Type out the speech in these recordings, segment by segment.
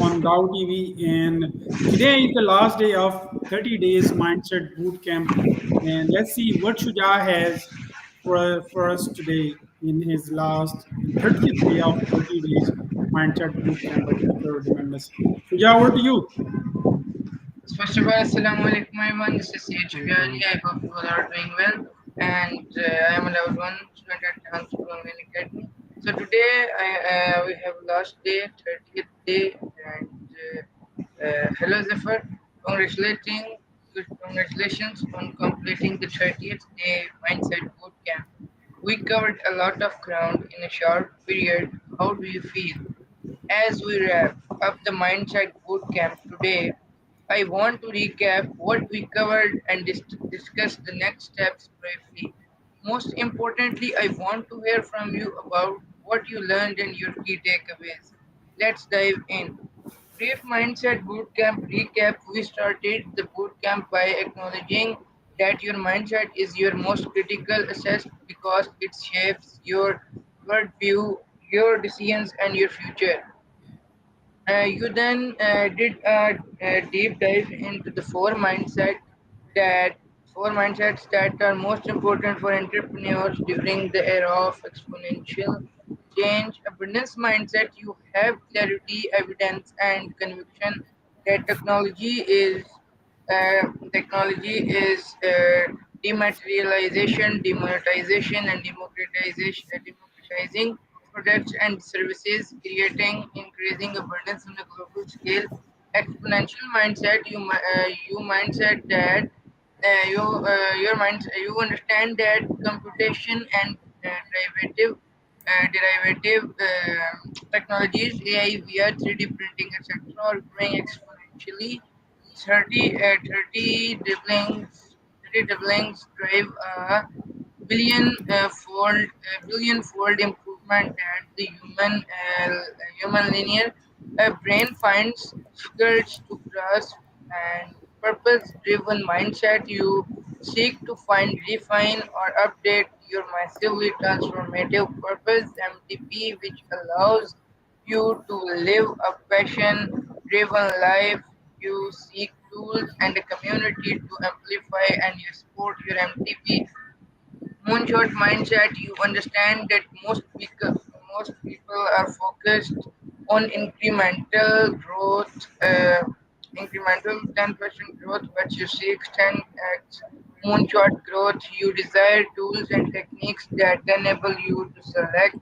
on Gao TV, and today is the last day of 30 days Mindset Bootcamp. And let's see what Shuja has for us today in his last in 30th day of 30 days Mindset Bootcamp by Dr. Diamandis. Shuja, over to you. First of all, Assalamu alaikum everyone. This is CHVRE. I hope you all are doing well. And I am a level 1 student at Entrepreneurial Academy. So today we have last day, 30th day. And hello Zafar. Congratulations on completing the 30th day Mindset Bootcamp. We covered a lot of ground in a short period. How do you feel? As we wrap up the Mindset Bootcamp today, I want to recap what we covered and discuss the next steps briefly. Most importantly, I want to hear from you about what you learned and your key takeaways. Let's dive in. Brief Mindset Bootcamp recap. We started the bootcamp by acknowledging that your mindset is your most critical asset because it shapes your worldview, your decisions, and your future. You then did a deep dive into the that four mindsets that are most important for entrepreneurs during the era of exponential change. Abundance mindset, you have clarity, evidence, and conviction that uh, technology is dematerialization, demonetization, and democratizing products and services, creating increasing abundance on a global scale. Exponential mindset, you mindset that your mind you understand that computation and derivative technologies, AI, VR, 3D printing, etc., are growing exponentially. 30 doublings drive a billion fold improvement that the human linear brain finds difficult to grasp. And purpose driven mindset, you seek to find, refine, or update your massively transformative purpose MTP, which allows you to live a passion driven life. You seek tools and a community to amplify and you support your MTP. Moonshot mindset, you understand that most people are focused on incremental 10% growth, but you seek 10x moonshot growth. You desire tools and techniques that enable you to select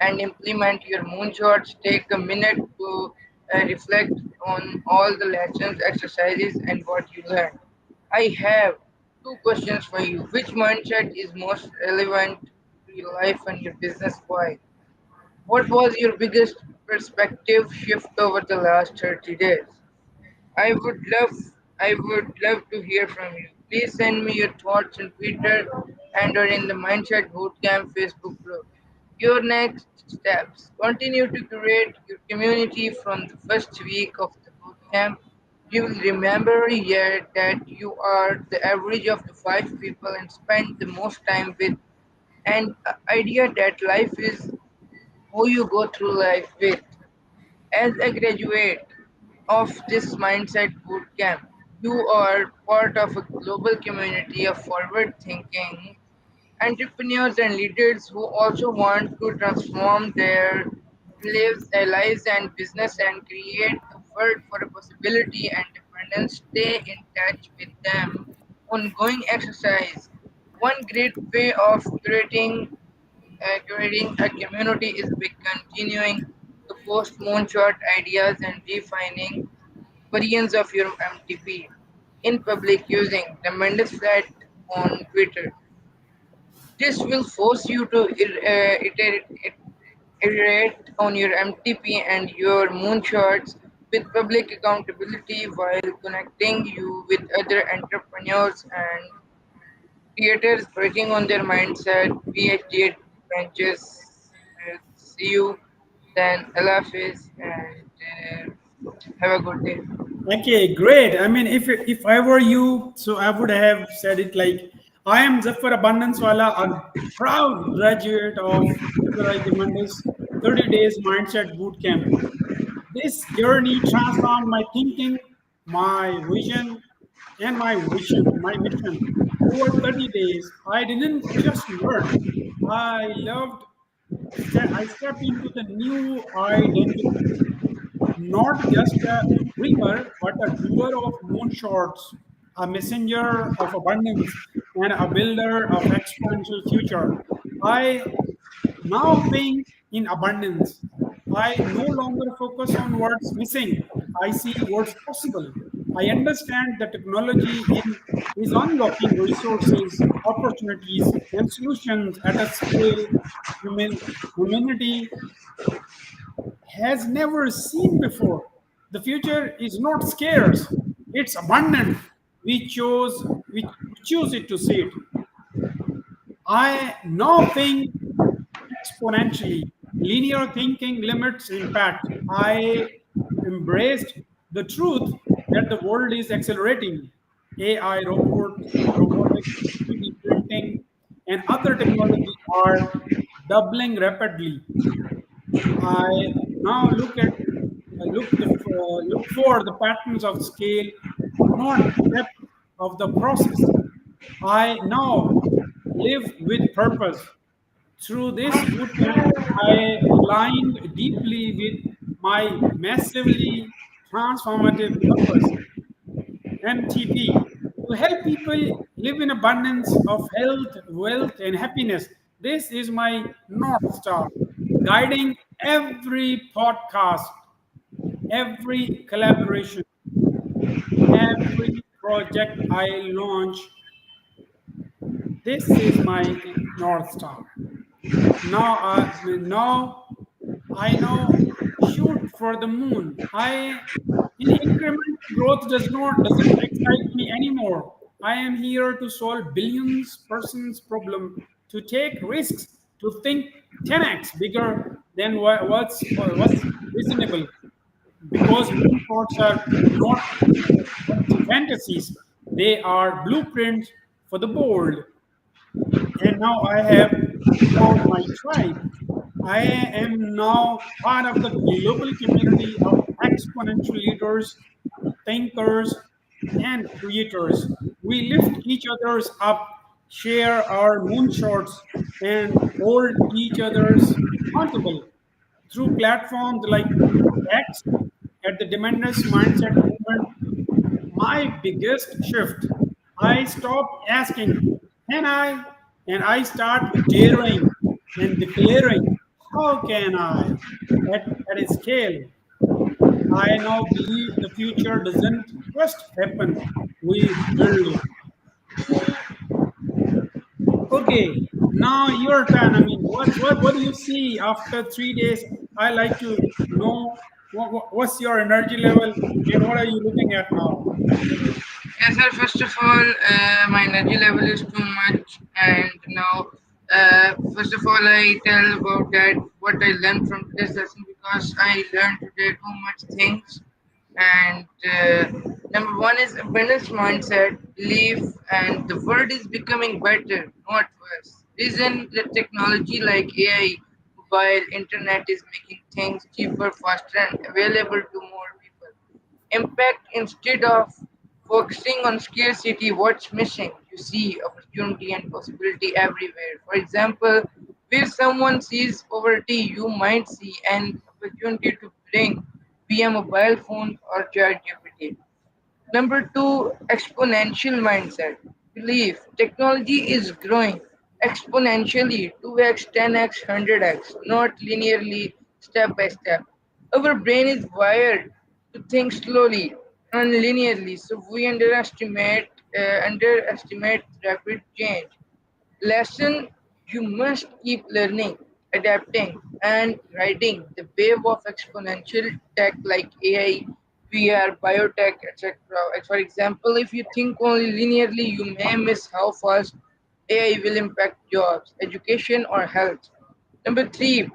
and implement your moonshots. Take a minute to reflect on all the lessons, exercises, and what you learned. I have two questions for you. Which mindset is most relevant to your life and your business? Why? What was your biggest perspective shift over the last 30 days? I would love I would love to hear from you. Please send me your thoughts on Twitter and or in the Mindset Bootcamp Facebook group. Your next steps. Continue to curate your community from the first week of the bootcamp. You will remember yet that you are the average of the five people and spend the most time with. And idea that life is who you go through life with. As a graduate of this Mindset Bootcamp, you are part of a global community of forward thinking entrepreneurs and leaders who also want to transform their lives and business and create a world for a possibility and dependence. Stay in touch with them. Ongoing exercise. One great way of curating a community is by continuing to post moonshot ideas and refining variants of your MTP in public using tremendous flat on Twitter. This will force you to iterate on your MTP and your moonshots with public accountability while connecting you with other entrepreneurs and creators working on their mindset. PhD benches. See you then. Allah Hafiz and have a good day. Okay, great. I mean, if I were you, so I would have said it like, I am Zafar Abundancewala, a proud graduate of Dr. Diamandis 30 Days Mindset Bootcamp. This journey transformed my thinking, my vision, and my mission. Over 30 days, I didn't just learn. I stepped into the new identity, not just a dreamer, but a doer of moonshots, a messenger of abundance, and a builder of exponential future. I now think in abundance. I no longer focus on what's missing. I see what's possible. I understand that is unlocking resources, opportunities, and solutions at a scale humanity has never seen before. The future is not scarce, it's abundant. We choose it to see it. I now think exponentially. Linear thinking limits impact. I embraced the truth that the world is accelerating. Robotics, 3D printing, and other technology are doubling rapidly. I now look for the patterns of scale, not depth of the process. I now live with purpose. Through this bootcamp, I aligned deeply with my massively transformative purpose, MTP, to help people live in abundance of health, wealth, and happiness. This is my North Star, guiding every podcast, every collaboration, every project I launch. This is my North Star. Now I know shoot for the moon. I in incremental growth doesn't excite me anymore. I am here to solve billions persons problem, to take risks, to think 10x bigger than what's reasonable. Because moonshots are not empty fantasies; they are blueprints for the bold. And now I have found my tribe. I am now part of the global community of exponential leaders, thinkers, and creators. We lift each other's up, share our moonshots, and hold each other's accountable through platforms like X at the Demandis Mindset movement. My biggest shift, I stopped asking, can I? And I start daring and declaring, how can I? At a scale, I now believe the future doesn't just happen, we build it. Okay, now your turn. I mean, what do you see after 3 days? I like to know what's your energy level and what are you looking at now? Yes, sir. First of all, my energy level is too much, and now, first of all, I tell about that what I learned from today's lesson because I learned today too much things. And number one is abundance mindset, belief, and the world is becoming better, not worse. Reason that technology like AI, mobile, internet is making things cheaper, faster, and available to more people. Impact instead of focusing on scarcity, what's missing? You see opportunity and possibility everywhere. For example, where someone sees poverty, you might see an opportunity to bring via mobile phone or chat GPT. Number two, exponential mindset. Belief technology is growing exponentially 2x, 10x, 100x, not linearly, step by step. Our brain is wired to think slowly and linearly, so we underestimate rapid change. Lesson, you must keep learning, adapting, and riding the wave of exponential tech like AI, VR, biotech, etc. For example, if you think only linearly, you may miss how fast AI will impact jobs, education, or health. Number three,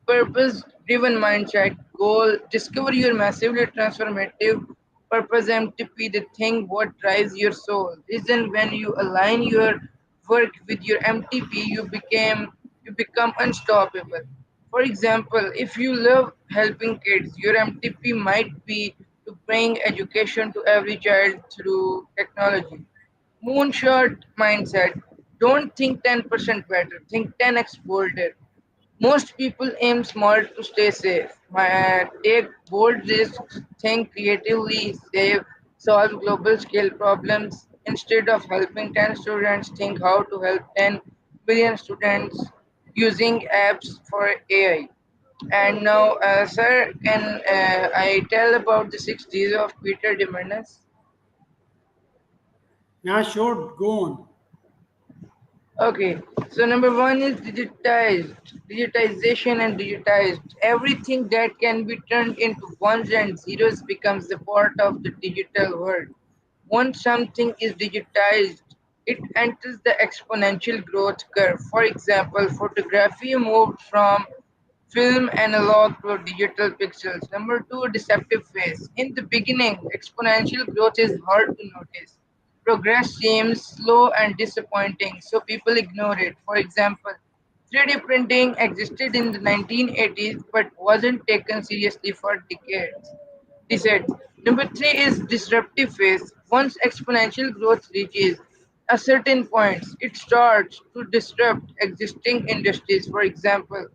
purpose driven mindset goal, discover your massively transformative purpose. MTP, the thing what drives your soul. Reason, when you align your work with your MTP, you become unstoppable. For example, if you love helping kids, your MTP might be to bring education to every child through technology. Moonshot mindset. Don't think 10% better, think 10x bolder. Most people aim small to stay safe. Take bold risks, think creatively, save, solve global scale problems. Instead of helping 10 students, think how to help 10 billion students using apps for AI. And now, sir, can I tell about the 6 Ds of Peter Diamandis? Yeah, sure. Go on. Okay, so number one is digitization and digitized. Everything that can be turned into ones and zeros becomes a part of the digital world. Once something is digitized, it enters the exponential growth curve. For example, photography moved from film analog to digital pixels. Number two, deceptive phase. In the beginning, exponential growth is hard to notice. Progress seems slow and disappointing, so people ignore it. For example, 3D printing existed in the 1980s but wasn't taken seriously for decades. Decide. Number three is disruptive phase. Once exponential growth reaches a certain point, it starts to disrupt existing industries. For example,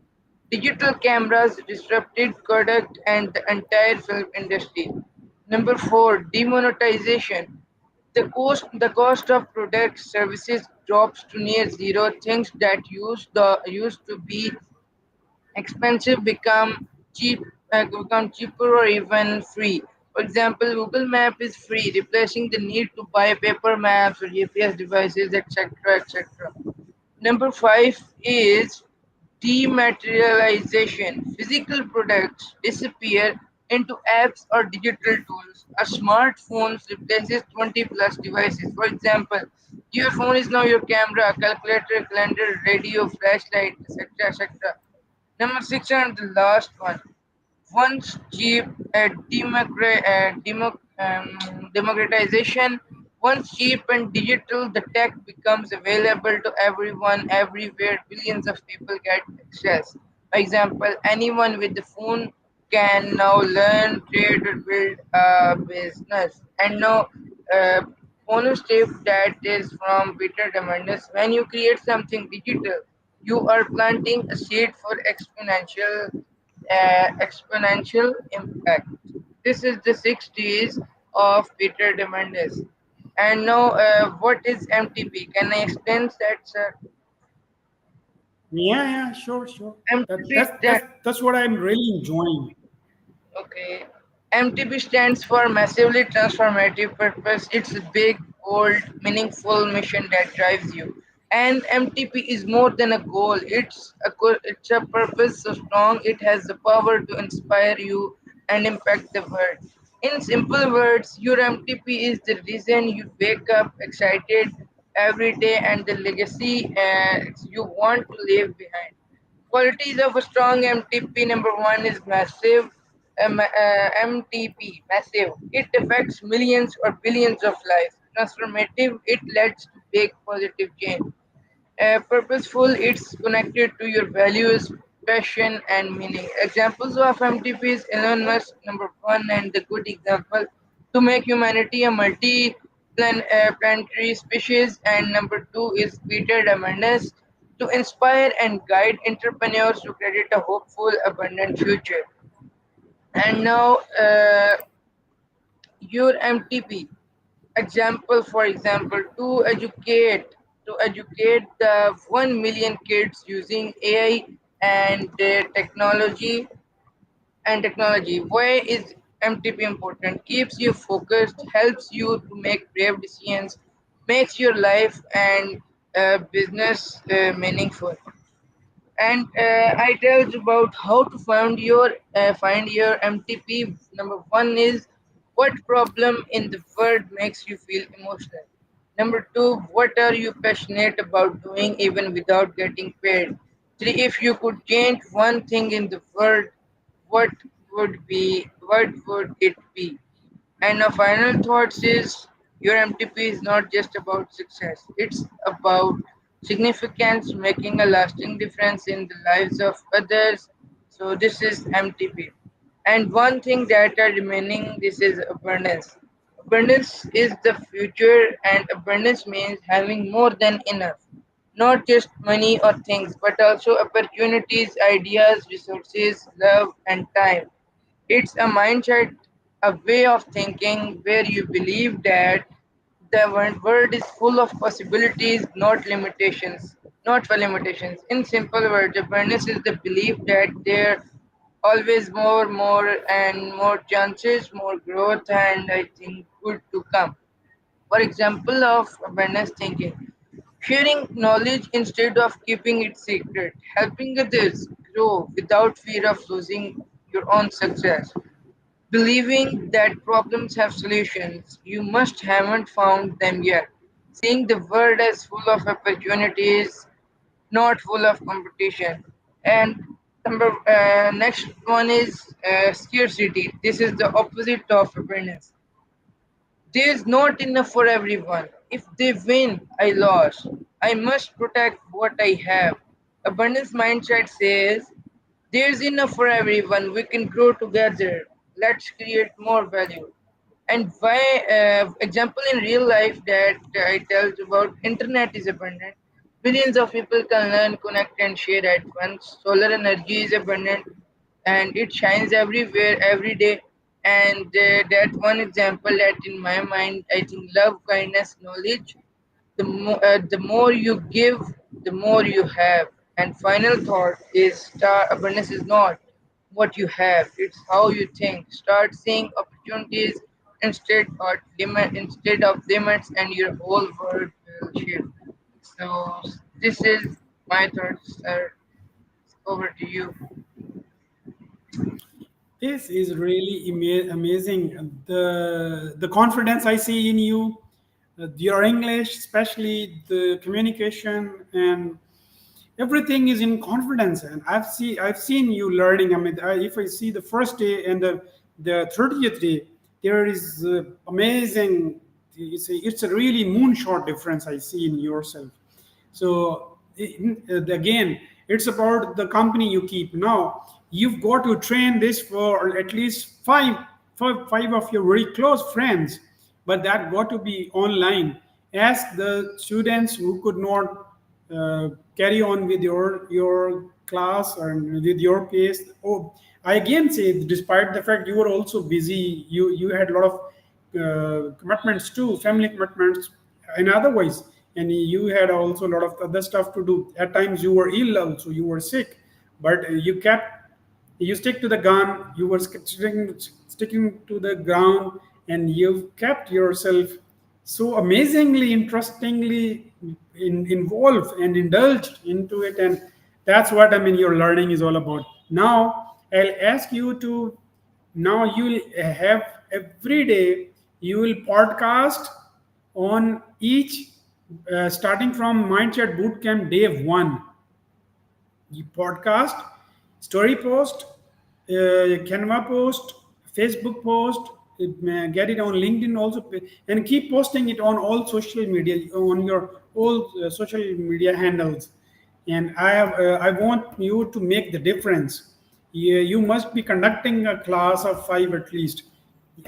digital cameras disrupted Kodak and the entire film industry. Number four, demonetization. The cost of products services drops to near zero. Things that used to be expensive become cheaper or even free. For example, Google Map is free, replacing the need to buy paper maps or GPS devices, etc., etc. Number five is dematerialization. Physical products disappear into apps or digital tools. A smartphone replaces 20 plus devices. For example, your phone is now your camera, calculator, calendar, radio, flashlight, etc. etc. Number six and the last one. Once cheap, democratization. Once cheap and digital, the tech becomes available to everyone, everywhere. Billions of people get access. For example, anyone with the phone can now learn, trade, or build a business. And now, uh, bonus tip that is from Peter Diamandis. When you create something digital, you are planting a seed for exponential impact. This is the 6 Ds of Peter Diamandis. And now, what is MTP? Can I explain that, sir? Yeah, yeah, sure, sure. That MTP that's stands that's that's what I'm really enjoying. Okay. MTP stands for Massively Transformative Purpose. It's a big, bold, meaningful mission that drives you. And MTP is more than a goal. It's a purpose so strong it has the power to inspire you and impact the world. In simple words, your MTP is the reason you wake up excited every day and the legacy you want to leave behind. Qualities of a strong MTP. Number one is massive. MTP, massive. It affects millions or billions of lives. Transformative, it leads to big positive change. Purposeful, it's connected to your values, passion, and meaning. Examples of MTP is Elon Musk, number one, and the good example to make humanity a planetary species, and number two is Peter Diamandis to inspire and guide entrepreneurs to create a hopeful, abundant future. And now, your MTP example, for example, to educate the 1 million kids using AI and technology. Why is MTP important? Keeps you focused, helps you to make brave decisions, makes your life and business meaningful. And I tell you about how to find your MTP. Number one is what problem in the world makes you feel emotional. Number two, what are you passionate about doing even without getting paid? Three, if you could change one thing in the world, what what would it be? And our final thoughts is your MTP is not just about success, it's about significance, making a lasting difference in the lives of others. So this is MTP. And one thing that are remaining, this is abundance. Abundance is the future, and abundance means having more than enough. Not just money or things, but also opportunities, ideas, resources, love, and time. It's a mindset, a way of thinking where you believe that the world is full of possibilities, not limitations. Not for limitations. In simple words, awareness is the belief that there always more, and more chances, more growth, and I think good to come. For example of awareness thinking, sharing knowledge instead of keeping it secret, helping others grow without fear of losing your own success, believing that problems have solutions, you must haven't found them yet. Seeing the world as full of opportunities, not full of competition. And next one is scarcity. This is the opposite of abundance. There's not enough for everyone. If they win, I lost. I must protect what I have. Abundance mindset says there's enough for everyone. We can grow together. Let's create more value. And why? Example in real life that I tell you about. Internet is abundant. Billions of people can learn, connect, and share at once. Solar energy is abundant, and it shines everywhere, every day. And that one example that in my mind, I think love, kindness, knowledge, the more you give, the more you have. And final thought is star abundance is not what you have, it's how you think. Start seeing opportunities instead of limits, and your whole world will shift. So this is my thoughts, sir. Over to you. This is really amazing. The confidence I see in you, your English, especially the communication, and everything is in confidence. And I've seen you learning. I mean, if I see the first day and the 30th day, there is amazing. It's a really moonshot difference I see in yourself. So again, it's about the company you keep. Now you've got to train this for at least five of your very close friends, but that got to be online. Ask the students who could not carry on with your class or with your pace. Oh, I again say, despite the fact you were also busy, you had a lot of commitments too, family commitments and otherwise, and you had also a lot of other stuff to do. At times you were ill, also you were sick, but you stick to the gun. You were sticking to the ground, and you've kept yourself so amazingly, interestingly involved and indulged into it. And that's what I mean your learning is all about. Now I'll ask you to, now you'll have every day, you will podcast on each, starting from Mindset Bootcamp day 1. You podcast, story post, Canva post, Facebook post, get it on LinkedIn also, and keep posting it on all social media, on your all social media handles. And I want you to make the difference. You must be conducting a class of 5 at least.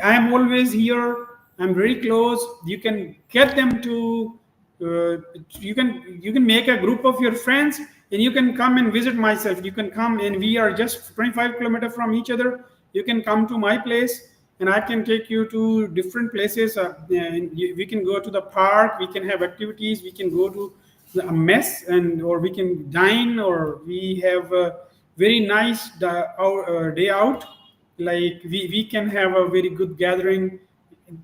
I am always here. I'm very close. You can get them to. You can make a group of your friends, and you can come and visit myself. You can come, and we are just 25 kilometers from each other. You can come to my place, and I can take you to different places. And we can go to the park. We can have activities. We can go to a mess, and or we can dine, or we have a very nice day out. Like we can have a very good gathering.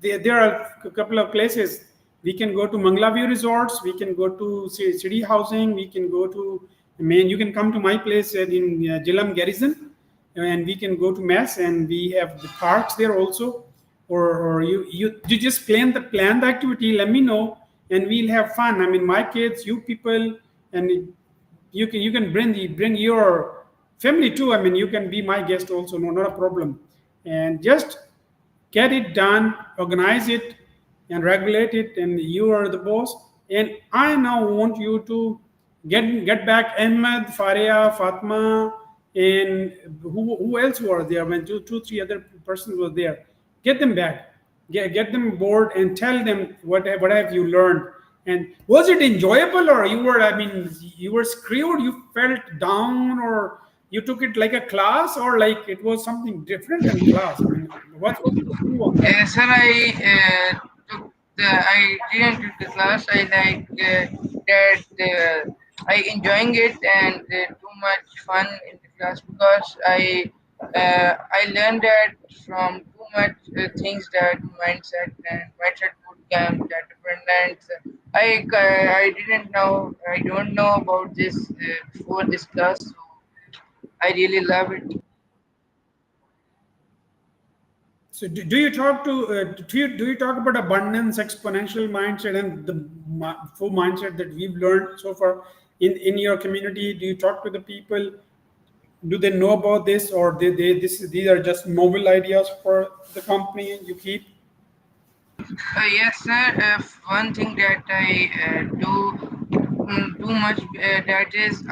There are a couple of places. We can go to Manglaview resorts. We can go to city housing. We can go to main. You can come to my place in Jillam Garrison, and we can go to Mass, and we have the parks there also. Or you just plan the activity. Let me know, and we'll have fun. I mean, my kids, you people, and you can bring your family too. I mean, you can be my guest also. No, not a problem. And just get it done, organize it, and regulate it, and you are the boss. And I now want you to get back Ahmed, Faria, Fatma, and who else were there when two three other persons were there, get them back, get them board and tell them what have you learned, and was it enjoyable, or you were, I mean, you were screwed, you felt down, or you took it like a class, or like it was something different than class. I mean, what's your view on that? Sir, I didn't do the class. I like that I enjoying it and too much fun in the class because I learned that from too much things that mindset bootcamp that dependence. I didn't know, I don't know about this before this class, so I really love it. So do you talk to do you talk about abundance, exponential mindset, and the full mindset that we've learned so far in your community? Do you talk to the people? Do they know about this, or these are just novel ideas for the company you keep? Yes, sir. One thing that I do too much that is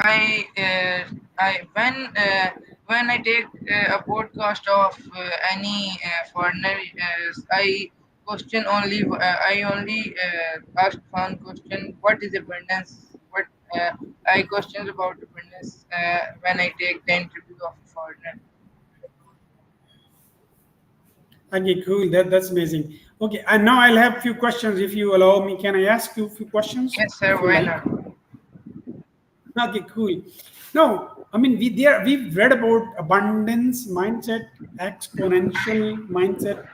when I take a podcast of any foreigner, I only ask one question: what is abundance? What I questions about abundance when I take the interview of a foreigner. Okay, cool. That's amazing. Okay, and now I'll have a few questions if you allow me. Can I ask you a few questions Yes, sir. if you Why like? not? Okay, cool. Now, I mean, we've read about abundance mindset, exponential mindset,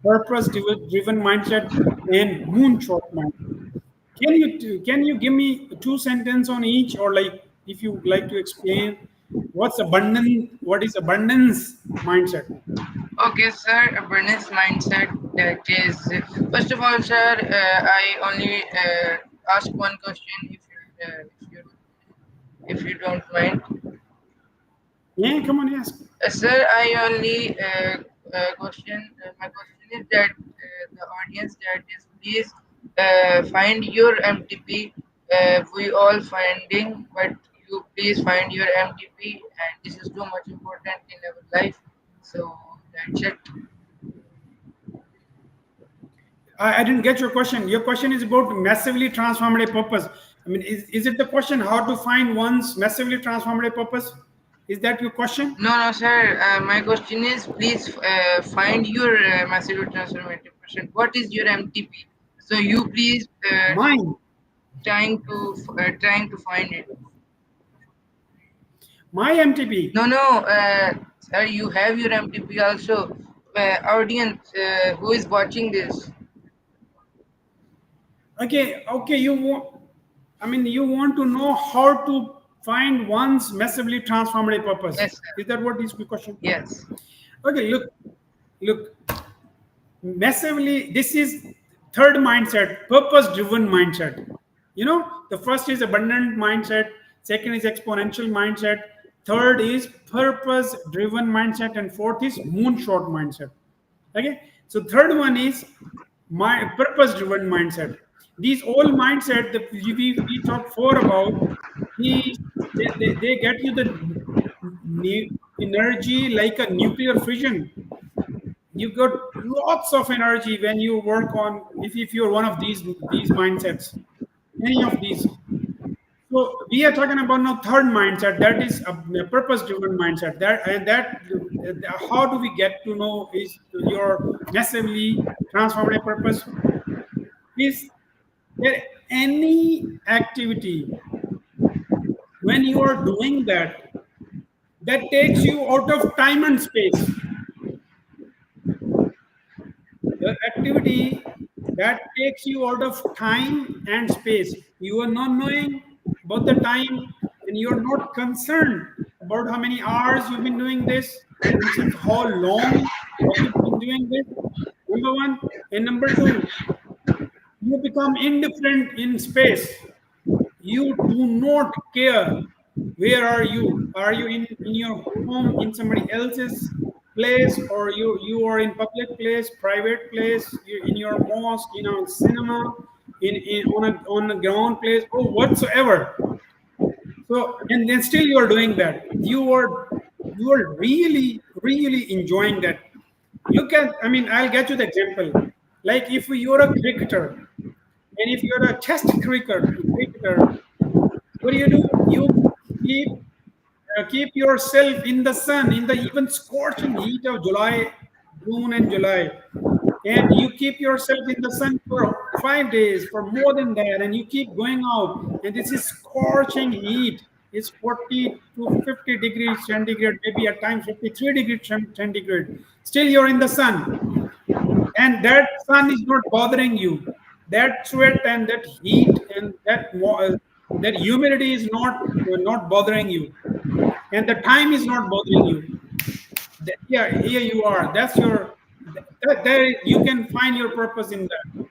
purpose driven mindset, and moonshot mindset. Can you give me two sentence on each, or like if you like to explain what is abundance mindset? Okay, sir. Abundance mindset. That is, first of all, sir. I only ask one question, if you don't mind. Yeah, come on, ask. Sir, I only my question is that the audience that is please find your MTP. We all finding, but you please find your MTP, and this is too much important in our life. So that's it. I didn't get your question. Your question is about massively transformative purpose. I mean, is it the question how to find one's massively transformative purpose? Is that your question? No, no, sir. My question is, please find your massive transformative percent. What is your MTP? So you please Mine, trying to find it. my MTP. No, no, sir. You have your MTP also. Audience who is watching this. Okay, okay. You want, I mean, you want to know how to find one's massively transformative purpose. Yes, sir. Is that what is the question? Yes. Okay, look. Massively, this is third mindset, purpose driven mindset. You know, the first is abundant mindset, second is exponential mindset, third is purpose driven mindset, and fourth is moonshot mindset. Okay, so third one is my purpose driven mindset. These all mindset that we talked for about, these they get you the energy like a nuclear fission. You got lots of energy when you work on, if you're one of these mindsets, any of these. So we are talking about now third mindset, that is a purpose driven mindset, that how do we get to know is your massively transformative purpose? Is there any activity when you are doing that takes you out of time and space? The activity that takes you out of time and space. You are not knowing about the time, and you are not concerned about how many hours you've been doing this and since how long have you been doing this. Number one. And number two, you become indifferent in space. You do not care where are you. Are you in your home, in somebody else's place, or you are in public place, private place, you in your mosque, in a cinema, on a ground place, or whatsoever. So and then still you are doing that. You are you are really, really enjoying that. Look at, I mean, I'll get you the example. Like if you're a cricketer, and if you're a test cricketer, what do? You keep keep yourself in the sun, in the even scorching heat of July, June and July, and you keep yourself in the sun for 5 days, for more than that, and you keep going out, and this is scorching heat. It's 40 to 50 degrees centigrade, maybe at times 53 degrees centigrade. Still, you're in the sun, and that sun is not bothering you. That sweat and that heat and that humidity is not bothering you, and the time is not bothering you. Yeah, here you are. That's your there you can find your purpose in that.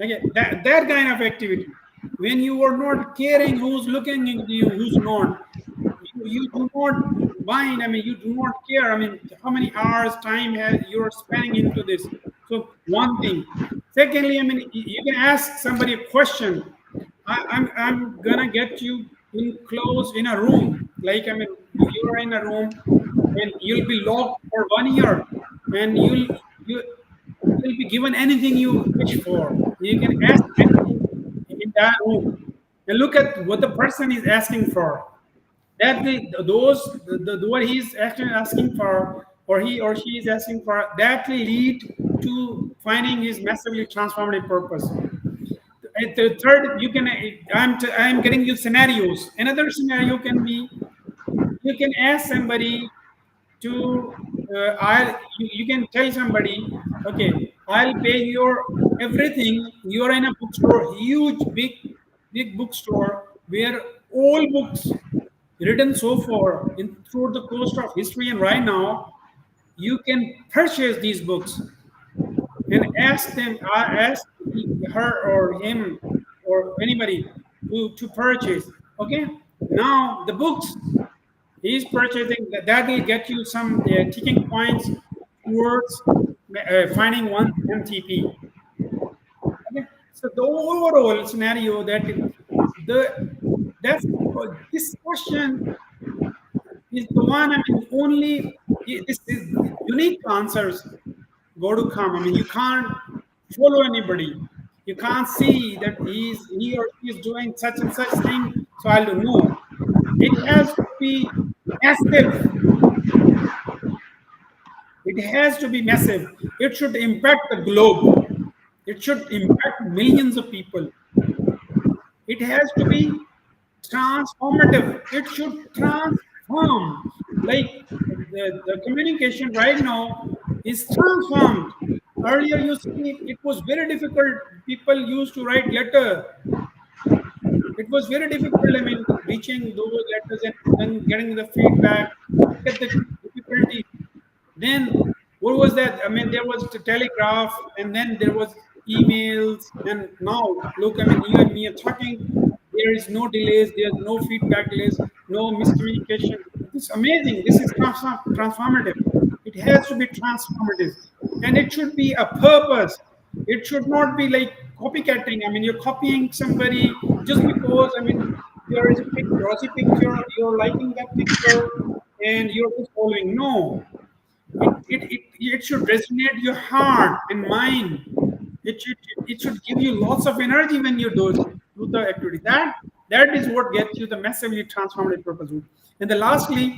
Okay, that kind of activity. When you are not caring who's looking at you, who's not, you do not mind. I mean, you do not care. I mean, how many hours time you are spending into this. So one thing. Secondly, I mean, you can ask somebody a question. I'm gonna get you in close in a room. Like I mean, you're in a room and you'll be locked for 1 year, and you you'll be given anything you wish for. You can ask anything in that room, and look at what the person is asking for. That the what he's actually asking for, or he or she is asking for, that will lead to finding his massively transformative purpose. And the third, you can I'm getting you scenarios. Another scenario can be you can ask somebody to you can tell somebody, okay, I'll pay your everything. You're in a bookstore, huge big bookstore where all books written so far in through the course of history and right now, you can purchase these books and ask them, ask her or him or anybody to purchase. Okay, now the books he's purchasing, that will get you some ticking points towards finding one MTP. Okay, so the overall scenario that the that's this question is the one. I mean, only this is unique answers go to come. I mean, you can't follow anybody. You can't see that he or she is doing such and such thing. So I'll do no. It has to be massive. It has to be massive. It should impact the globe. It should impact millions of people. It has to be transformative. It should transform. Like the communication right now is transformed. Earlier, you see, it was very difficult. People used to write letter. It was very difficult. I mean, reaching those letters and then getting the feedback. Look at the difficulty. Then what was that? I mean, there was the telegraph, and then there was emails, and now look, I mean, you and me are talking. There is no delays. There's no feedback delays. No miscommunication. It's amazing. This is transformative. It has to be transformative, and it should be a purpose. It should not be like copycatting. I mean, you're copying somebody just because. I mean, there is a rosy picture. You're liking that picture, and you're just following. No, it should resonate your heart and mind. It should it should give you lots of energy when you do the activity. That is what gets you the massively transformative purpose. And the lastly,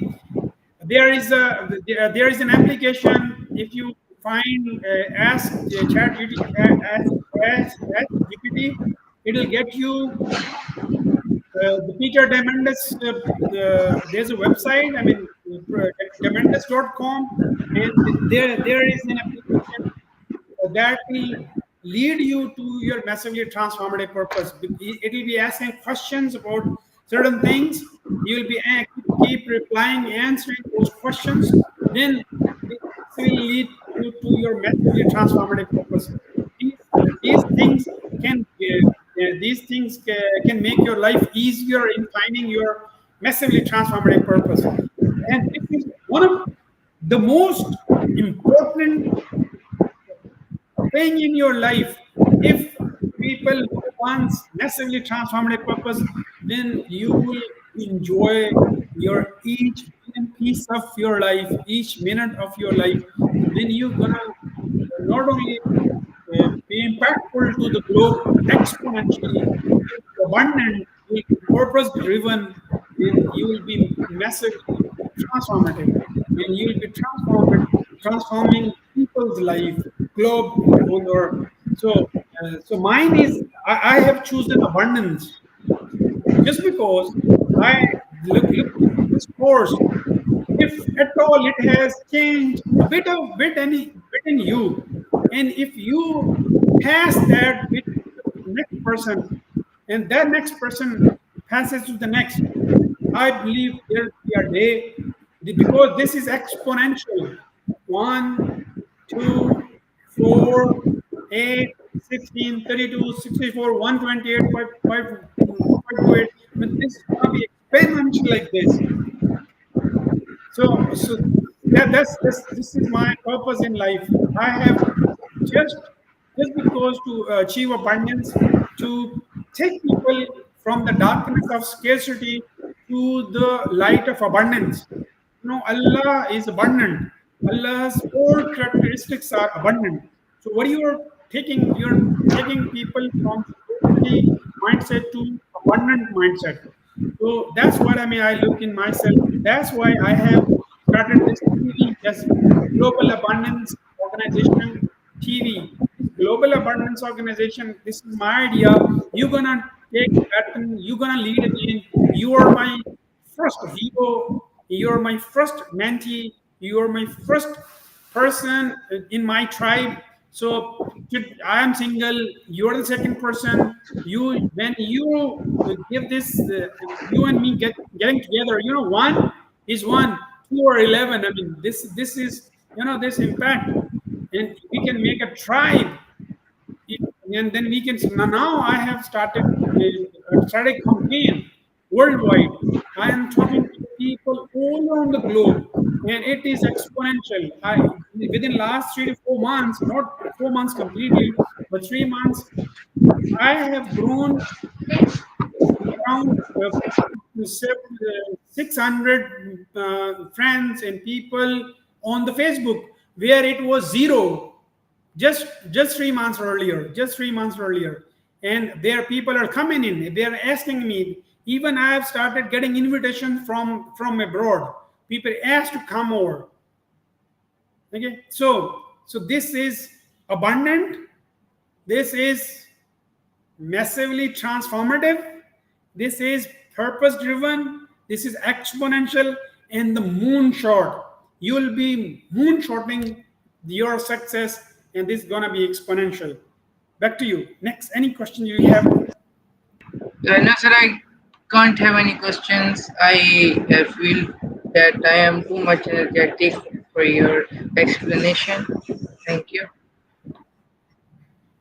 there is an application. If you find ask chat ask GPT, it will get you the Peter Diamandis, there's a website, I mean, Diamandis.com, and there is an application that will lead you to your massively transformative purpose. It will be asking questions about certain things. You will be keep replying, answering those questions. Then this will lead you to your massively transformative purpose. These, these things can can make your life easier in finding your massively transformative purpose. And this is one of the most important thing in your life. If people want massively transformative purpose, then you will enjoy your each piece of your life, each minute of your life, then you're gonna not only be impactful to the globe exponentially, you'll be abundant, you'll be purpose driven, and you will be massively transformative. And you'll be transforming people's life, globe on the earth. So mine is I have chosen abundance just because I look at this course. If at all it has changed a bit in you, and if you pass that bit to the next person, and that next person passes to the next, I believe there will be a day because this is exponential. 1, 2, 4, 8, 16, 32, 64, 128, 528. I mean, this is going to be exponential like this. So that's this is my purpose in life. I have just just because to achieve abundance, to take people from the darkness of scarcity to the light of abundance. Allah is abundant. Allah's all characteristics are abundant. So what you're taking people from scarcity mindset to abundant mindset. So that's what I mean. I look in myself. That's why I have started this TV, this Global Abundance Organization TV. This Global Abundance Organization, this is my idea. You're gonna take baton, you're gonna lead again. You are my first hero, you're my first mentee, you're my first person in my tribe. So I am single, you're the second person. You when you give this, you and me getting together. One is one, two or 11. I mean, this is this impact, and we can make a tribe, and then we can. Now I have started a campaign worldwide. I am talking to people all around the globe, and it is exponential. Within last 3 to 4 months, not 4 months completely, but 3 months, I have grown around 600 friends and people on the Facebook, where it was zero just 3 months earlier, and there people are coming in, they are asking me. Even I have started getting invitations from abroad. People ask to come over. Okay, so this is abundant, this is massively transformative, this is purpose driven, this is exponential, and the moonshot. You will be moonshotting your success, and this is going to be exponential. Back to you. Next, any question you have? No, sir, I can't have any questions. I feel that I am too much energetic for your explanation. Thank you.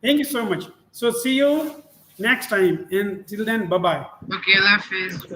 Thank you so much. So see you next time, and till then, bye bye. Okay, Allah Hafiz.